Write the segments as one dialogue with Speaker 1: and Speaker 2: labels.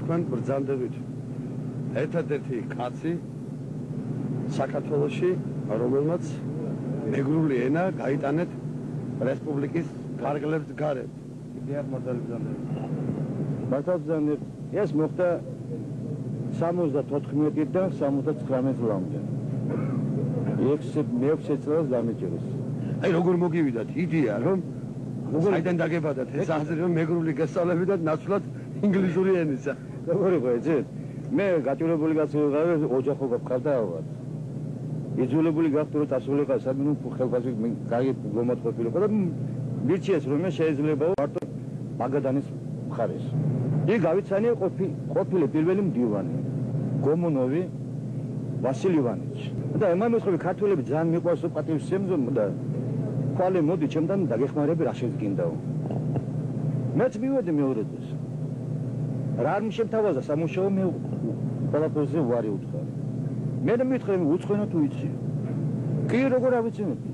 Speaker 1: თქვენ ბრძანდებით ერთადერთი კაცი საქართველოში, რომელმაც მეგრული ენა გაიტანეთ რესპუბლიკის ფარგლებს გარეთ.
Speaker 2: დიახ, მართალბრძანებთ. ეს მოხდა 74-დან 79 წლამდე. 6 წელს დამეჭერეს.
Speaker 1: აი როგორ მოგივიდათ იდეა, რომ საიდან დაგებადათ ეს აზრი, რომ მეგრული გასწავლებიდათ ნაცვლად ინგლისური ენისა.
Speaker 2: როგორ იყო ეძეთ? მე გაჭირებული კაცი ვიყავი, ოჯახო გქავდა ალბათ. იძულებული გახდა რომ წასულიყო საერთოდ ხელფასი გაიგე გომოწყობილიყო და მირჩიეს რომ მე შეიძლება მარტო მაგადანის მხარეს. იქ გავიცანია ყოფილი პირველი მდივანი გომონოვი ვასილი ივანიჩი. და ემამისხები ქართველები ძალიან მიყვარს პატივს ემზომ და ხვალე მოდი ჩემთან დაგეხმარები რა შეგკინდაო. მეც მივედი მეორე დღეს. რა არ შემთავაზა სამუშაო მე ყველაფერზე ვარი უთხარი. მე მითხრე უცხოენა თუ იცი. კი როგორ ავიცინები.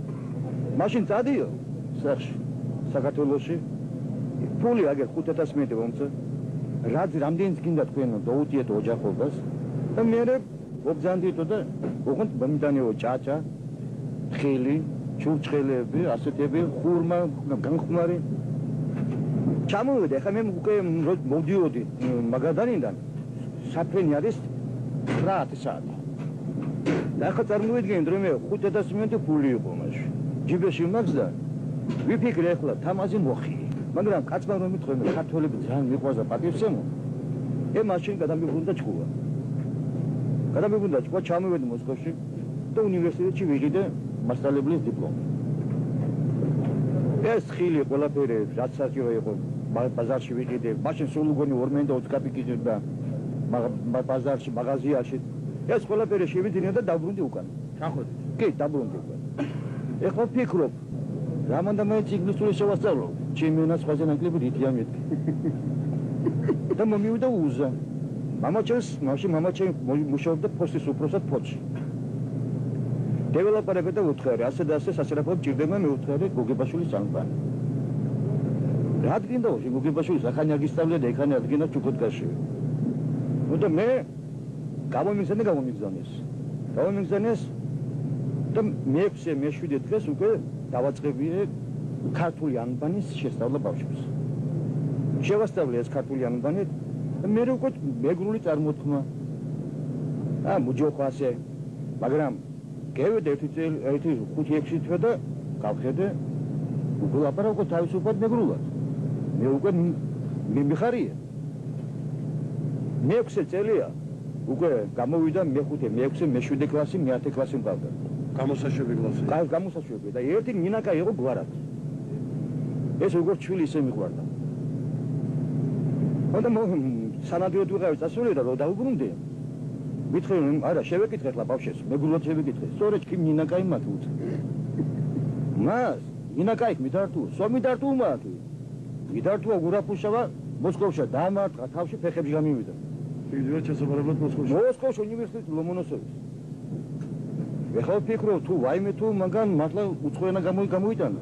Speaker 2: მაშინ წადიო სახში საქართველოში ფული აგერ 5000 მეტი მომცა. რამდენიც გინდა თქვენ დაუტიეთ ოჯახობას და მე მოგზანდითო და ოღონდ მომდანიო ჭაჭა, ხილი, ჩურჩხელები, ასეთები, ხურმა, განხმარი. ჩამოვიდე, ხა მე უკვე მოდიოდი მაგადანიდან. საფრენი არის 9 საათი. და ხა წარმოვიდგენთ რომ მე 5000 მეტი ფული იყო მაშინ. ჯიბეში მაგზდა. ვიფიქრე ახლა თამაზი მოხი. მაგრამ კაცმა რომ მithქვენ ქართველები ძალიან მიყვარდა პატივს ემო. მაშინ გადამიბრუნდა ჭკუა. გადამიბრუნდა ჭკუა, ჩამოვედი მოსკოვში და უნივერსიტეტში ვიღიდე მასწავლებლის დიპლომი. ეს ხილი ყველაფერი რაც საჭირო იყო ბაზარში ვიყიდე. მაშინ სულ უგონი 42 კაპიკი და ბაზარში, მაღაზიაში ეს ყველაფერი შევიძინე და დაბრუნდი უკან.
Speaker 1: ჩახოდი.
Speaker 2: კი, დაბრუნდი უკან. ეხლა ვფიქრობ, რამანდა მე ინგლისური შევასწავლო. ჩემი ენა სხვაზე ნაკლები რითია მეთქი. და მომივიდა უზა. მამაჩემი მუშაობდა პოსტის უფროსად ფოთში. დეველოპერები და უთხარი, ასე და ასე სასწრაფოდ ჭირდება მე უთხარი გოგებაშვილის წამყვანი. რა გინდა გოგებაშვილის ახალი აგისწავლე და ეხანი ადგინა ჩუკოტკაში. და მე გამომიგზავნეს და მე-7 დღეს უკვე დავაწყებიე ქართული ანბანის შესწავლა ბავშვებს. შევასწავლე ეს ქართული ანბანი და მე უკვე მეგრული წარმოთქმა. მუჯოხო ასე, მაგრამ გევიდე ერთი 5-6 თვე და გავხედე უკვე აპარაკო თავისუფლად მეგრულად. მე უკვე მიხარია. მე-6 წელია უკვე გამოვიდა მე-5, მე-6, მე-7 კლასი, მე-10 კლასი მყავდა.
Speaker 1: გამოსაშვები კლასი.
Speaker 2: გამოსაშვები და ერთი ნინაკა იყო გვარად. ეს როგორ ჩვილი ისე მიყვარდა. და სანადიროდ ვიყავი წასული და რომ დაუბრუნდი. მითხრე არა შევეკითხე ხლა ბავშვებს, მეგრულად შევეკითხე. სწორედ კი ნინაკაი მათ უც. მას ნინაკაი მიდართუ, სომიდართუ მათ. მიდართუა გურაფუშავა მოსკოვში დამარტყა თავში ფეხებში გამივიდა.
Speaker 1: იდეა შესაძლებლად
Speaker 2: მოსკოვში უნივერსიტეტი ლომონოსოვის. ეხლა ვფიქრობ თუ ვაიმე თუ მაგან მართლა უცხოენა გამოიტანა.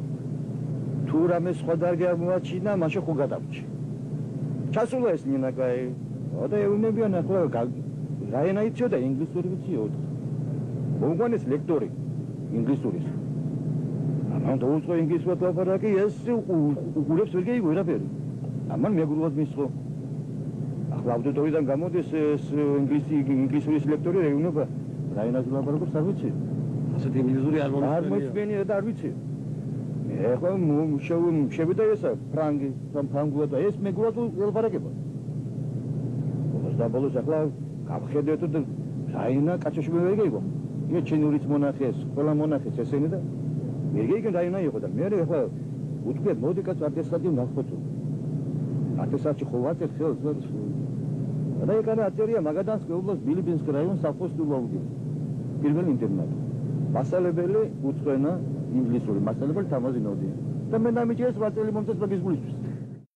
Speaker 2: თუ რამე სხვა დარგი არ მოაჩინა, მაშინ ხო გადავჭი. ჩასულა ეს ნინაკაი. და ეუბნებიან ახლა რაენა იცოდა ინგლისური ვიციოდ. მოგვანეს ლექტორი ინგლისურის. ამან დაუწყო ინგლისურად ლაპარაკი, ეს უყურებს ვერ გაიგო ვერაფერი. ამან მეგრულად მისწყო. ახლა აუდიტორიდან გამოდის ეს ინგლისურის ლექტორი ეუბნება რაენას ლაპარაკობს არ ვიცი.
Speaker 1: ასეთი ინგლისური არ
Speaker 2: მომწმენია და არ ვიცი. ეხლა შევიდა ესა ფრანგულად და ეს მეგრულად ელაპარაკება. და ბოლოს ახლა გავხედეთ და რაენა კაცოშვილი ვერ გაიგო. მე ჩინურიც მონახეს, ყველა მონახეს ესენი და ვერ გაიგო რაენა იყო და მე ახლა უთქვი მოდი კაც ატესტატი ნახოთ. ატესტატი ხო ვაწერ ხელს და ეკანა აწერია მაგადანსკი ობლასტ ბილიბინსკი რაიონ საფოსტო ლაუდი. პირველი ინტერნატი. მასწავლებელი უცხოენა ინგლისური მასწავლებელი თამაზი ნოდია. და მე დამიჭერს ვაწელი მომწეს მაგის გულისთვის.